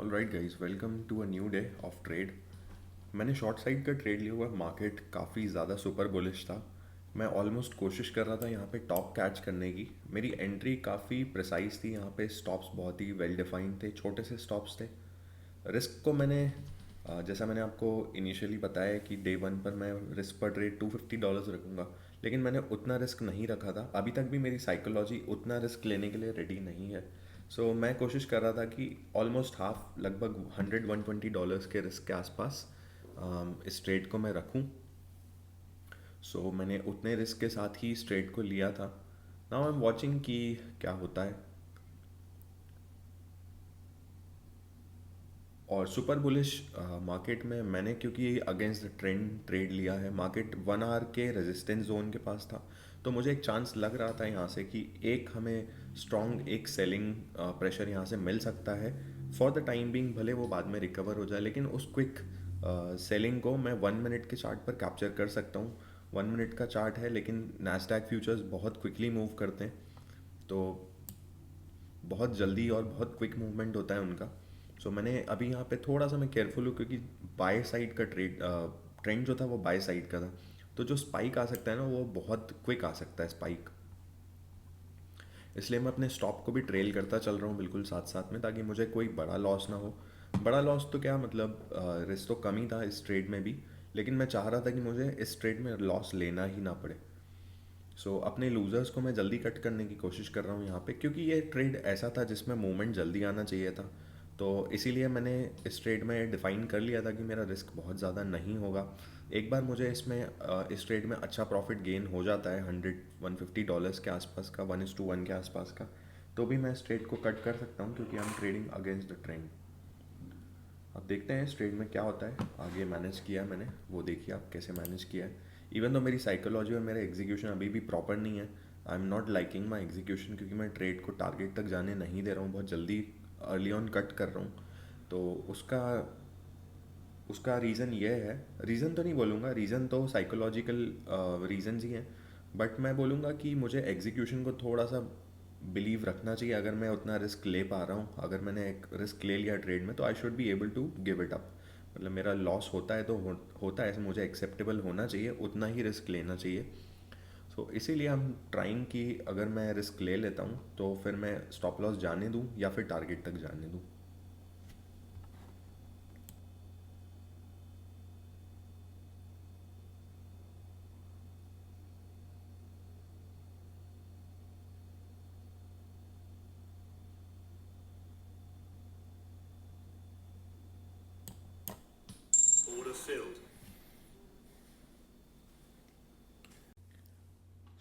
All right guys, welcome to a new day of trade. मैंने short side का trade लिया हुआ। Market काफ़ी ज़्यादा सुपर बुलिश था। मैं ऑलमोस्ट कोशिश कर रहा था यहाँ पे टॉप कैच करने की। मेरी एंट्री काफ़ी प्रिसाइज थी, यहाँ पे स्टॉप्स बहुत ही वेल डिफाइंड थे, छोटे से स्टॉप्स थे। रिस्क को मैंने जैसा मैंने आपको इनिशियली बताया कि डे वन पर मैं रिस्क पर ट्रेड $250 रखूँगा, लेकिन मैंने उतना रिस्क नहीं रखा था। अभी तक भी मेरी साइकोलॉजी उतना रिस्क लेने के लिए रेडी नहीं है। मैं कोशिश कर रहा था कि ऑलमोस्ट हाफ, लगभग 100-120 डॉलर्स के रिस्क के आसपास इस ट्रेड को मैं रखूं। मैंने उतने रिस्क के साथ ही इस ट्रेड को लिया था। नाउ आई एम वॉचिंग कि क्या होता है। और सुपर बुलिश मार्केट में मैंने, क्योंकि अगेंस्ट द ट्रेंड ट्रेड लिया है, मार्केट 1 आवर के रेजिस्टेंस जोन के पास था, तो मुझे एक चांस लग रहा था यहाँ से कि एक हमें स्ट्रॉन्ग एक सेलिंग प्रेशर यहाँ से मिल सकता है फॉर द टाइम बिंग। भले वो बाद में रिकवर हो जाए, लेकिन उस क्विक सेलिंग को मैं 1 मिनट के चार्ट पर कैप्चर कर सकता हूँ। 1 मिनट का चार्ट है, लेकिन नैस्डैक फ्यूचर्स बहुत क्विकली मूव करते हैं, तो बहुत जल्दी और बहुत क्विक मूवमेंट होता है उनका। मैंने अभी यहाँ पे थोड़ा सा मैं केयरफुल हूँ, क्योंकि बाय साइड का ट्रेंड जो था वो बाय साइड का था। तो जो स्पाइक आ सकता है ना, वो बहुत क्विक आ सकता है स्पाइक। इसलिए मैं अपने स्टॉप को भी ट्रेल करता चल रहा हूँ बिल्कुल साथ साथ में, ताकि मुझे कोई बड़ा लॉस ना हो। बड़ा लॉस तो क्या मतलब, रिस्क तो कम ही था इस ट्रेड में भी, लेकिन मैं चाह रहा था कि मुझे इस ट्रेड में लॉस लेना ही ना पड़े। अपने लूज़र्स को मैं जल्दी कट करने की कोशिश कर रहा हूँ यहाँ पे, क्योंकि ये ट्रेड ऐसा था जिसमें मूवमेंट जल्दी आना चाहिए था। तो इसीलिए मैंने इस ट्रेड में डिफ़ाइन कर लिया था कि मेरा रिस्क बहुत ज़्यादा नहीं होगा। एक बार मुझे इसमें इस ट्रेड में अच्छा प्रॉफिट गेन हो जाता है 100-150 डॉलर्स के आसपास का, 1:1 के आसपास का, तो भी मैं इस ट्रेड को कट कर सकता हूँ, क्योंकि I am trading against the trend. अब देखते हैं इस ट्रेड में क्या होता है। आगे मैनेज किया है मैंने, वो देखिए आप कैसे मैनेज किया है। इवन तो मेरी साइकोलॉजी और मेरा एग्जीक्यूशन अभी भी प्रॉपर नहीं है। I am not liking my execution, क्योंकि मैं ट्रेड को टारगेट तक जाने नहीं दे रहा हूँ, बहुत जल्दी अर्ली ऑन कट कर रहा हूँ। तो उसका उसका रीज़न ये है, रीज़न तो नहीं बोलूँगा, रीज़न तो साइकोलॉजिकल रीजन्स ही हैं, बट मैं बोलूँगा कि मुझे एग्जीक्यूशन को थोड़ा सा बिलीव रखना चाहिए। अगर मैं उतना रिस्क ले पा रहा हूँ, अगर मैंने एक रिस्क ले लिया ट्रेड में, तो I should be able to give it up. मतलब मेरा लॉस होता है तो होता है, ऐसे मुझे एक्सेप्टेबल होना चाहिए, उतना ही रिस्क लेना चाहिए। इसीलिए हम ट्राइंग कि अगर मैं रिस्क ले लेता हूँ तो फिर मैं स्टॉप लॉस जाने दूँ या फिर टारगेट तक जाने दूँ। Order filled.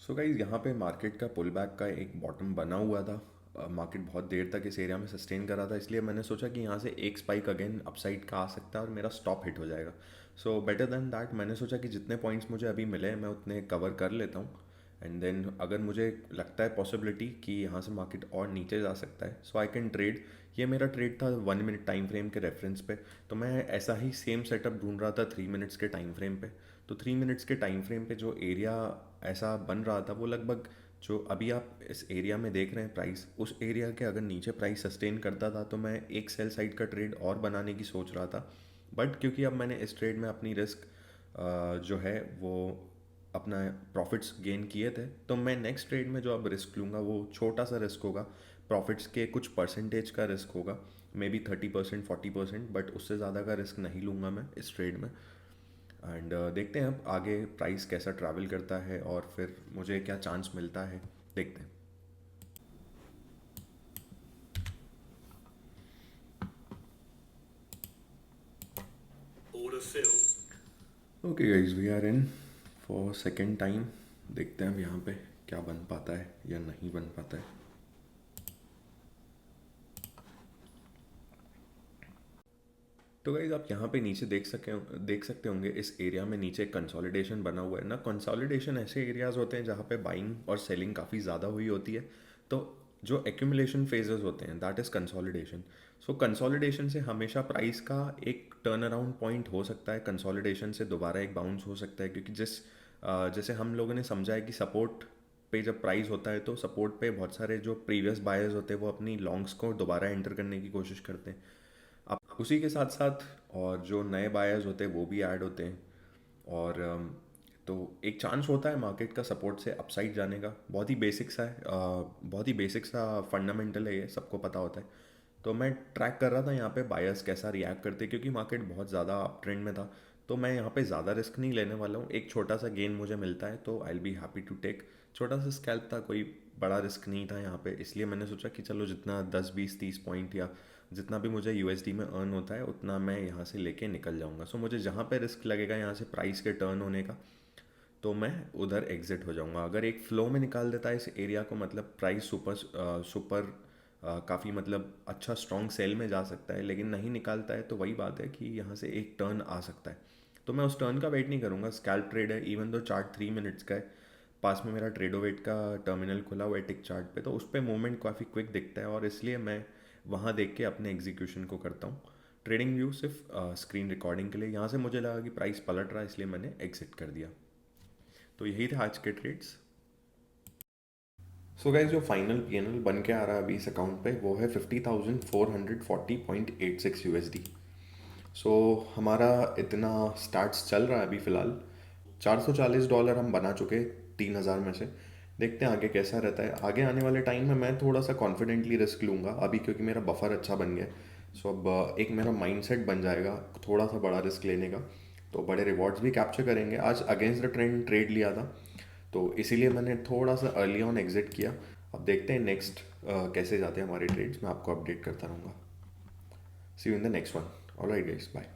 गाइज, यहाँ पे मार्केट का पुल बैक का एक बॉटम बना हुआ था। मार्केट बहुत देर तक इस एरिया में सस्टेन कर रहा था, इसलिए मैंने सोचा कि यहाँ से एक स्पाइक अगेन अपसाइड का आ सकता है और मेरा स्टॉप हिट हो जाएगा। बेटर देन दैट, मैंने सोचा कि जितने पॉइंट्स मुझे अभी मिले हैं मैं उतने कवर कर लेता हूँ। एंड देन अगर मुझे लगता है पॉसिबिलिटी कि यहाँ से मार्केट और नीचे जा सकता है, सो आई कैन ट्रेड। ये मेरा ट्रेड था 1 मिनट टाइम फ्रेम के रेफरेंस पे। तो मैं ऐसा ही सेम सेटअप ढूंढ रहा था 3 मिनट्स के टाइम फ्रेम पे। तो 3 मिनट्स के टाइम फ्रेम पे जो एरिया ऐसा बन रहा था, वो लगभग जो अभी आप इस एरिया में देख रहे हैं प्राइस, उस एरिया के अगर नीचे प्राइस सस्टेन करता था तो मैं एक सेल साइड का ट्रेड और बनाने की सोच रहा था। बट क्योंकि अब मैंने इस ट्रेड में अपनी रिस्क जो है वो अपना प्रॉफिट्स गेन किए थे, तो मैं नेक्स्ट ट्रेड में जो अब रिस्क लूँगा वो छोटा सा रिस्क होगा। प्रॉफिट्स के कुछ परसेंटेज का रिस्क होगा, मे बी 30%, 40%, बट उससे ज़्यादा का रिस्क नहीं लूँगा मैं इस ट्रेड में। एंड देखते हैं अब आगे प्राइस कैसा ट्रैवल करता है और फिर मुझे क्या चांस मिलता है, देखते हैं। Order filled. Okay guys, we are in for second time. देखते हैं अब यहाँ पे क्या बन पाता है या नहीं बन पाता है। तो गाइज, आप यहाँ पे नीचे देख सकते होंगे इस एरिया में नीचे कंसोलिडेशन बना हुआ है ना। कंसोलिडेशन ऐसे एरियाज होते हैं जहाँ पे बाइंग और सेलिंग काफ़ी ज़्यादा हुई होती है। तो जो एक्यूमुलेशन फेजेस होते हैं, दैट इज़ कंसोलिडेशन। कंसोलिडेशन से हमेशा प्राइस का एक टर्न अराउंड पॉइंट हो सकता है, कंसोलिडेशन से दोबारा एक बाउंस हो सकता है, क्योंकि जैसे हम लोगों ने समझा है कि सपोर्ट पे जब प्राइस होता है तो सपोर्ट पे बहुत सारे जो प्रीवियस बायर्स होते हैं वो अपनी लॉन्ग्स को दोबारा एंटर करने की कोशिश करते हैं। अब उसी के साथ साथ और जो नए बायर्स होते हैं वो भी ऐड होते हैं। और तो एक चांस होता है मार्केट का सपोर्ट से अपसाइड जाने का। बहुत ही बेसिक सा है, बहुत ही बेसिक सा फंडामेंटल है, ये सबको पता होता है। तो मैं ट्रैक कर रहा था यहाँ पे बायर्स कैसा रिएक्ट करते, क्योंकि मार्केट बहुत ज़्यादा अप ट्रेंड में था। तो मैं यहाँ पे ज़्यादा रिस्क नहीं लेने वाला हूँ, एक छोटा सा गेन मुझे मिलता है तो I will be happy to take. छोटा सा स्कैल्प था, कोई बड़ा रिस्क नहीं था यहाँ पे, इसलिए मैंने सोचा कि चलो जितना 10 20 30 पॉइंट या जितना भी मुझे यूएसडी में अर्न होता है उतना मैं यहाँ से लेके निकल जाऊँगा। सो मुझे जहाँ पे रिस्क लगेगा यहाँ से प्राइस के टर्न होने का, तो मैं उधर एग्जिट हो जाऊंगा। अगर एक फ्लो में निकाल देता है इस एरिया को, मतलब प्राइस सुपर काफ़ी मतलब अच्छा स्ट्रॉन्ग सेल में जा सकता है, लेकिन नहीं निकालता है तो वही बात है कि यहाँ से एक टर्न आ सकता है। तो मैं उस टर्न का वेट नहीं करूँगा। स्कैल्प ट्रेड है, इवन दो चार्ट 3 मिनट्स का है। पास में मेरा ट्रेडोवेट का टर्मिनल खुला हुआ है टिक चार्ट पे, तो उस पर मूवमेंट काफ़ी क्विक दिखता है और इसलिए मैं वहाँ देख के अपने एग्जीक्यूशन को करता हूँ। ट्रेडिंग व्यू सिर्फ स्क्रीन रिकॉर्डिंग के लिए। यहाँ से मुझे लगा कि प्राइस पलट रहा है, इसलिए मैंने एग्जिट कर दिया। तो यही था आज के ट्रेड्स। सो गाइस, जो फाइनल पीएनएल बन के आ रहा है अभी इस अकाउंट पे वो है 50,440.86 USD। सो हमारा इतना स्टार्ट्स चल रहा है अभी फ़िलहाल। $440 हम बना चुके 3,000 में से। देखते हैं आगे कैसा रहता है। आगे आने वाले टाइम में मैं थोड़ा सा कॉन्फिडेंटली रिस्क लूँगा अभी, क्योंकि मेरा बफर अच्छा बन गया है। सो अब एक मेरा माइंडसेट बन जाएगा थोड़ा सा बड़ा रिस्क लेने का, तो बड़े रिवॉर्ड्स भी कैप्चर करेंगे। आज अगेंस्ट द ट्रेंड ट्रेड लिया था, तो इसीलिए मैंने थोड़ा सा अर्ली ऑन एग्जिट किया। अब देखते हैं नेक्स्ट कैसे जाते हैं हमारे ट्रेड्स, मैं आपको अपडेट करता रहूँगा। See you in the next one. Alright guys, bye.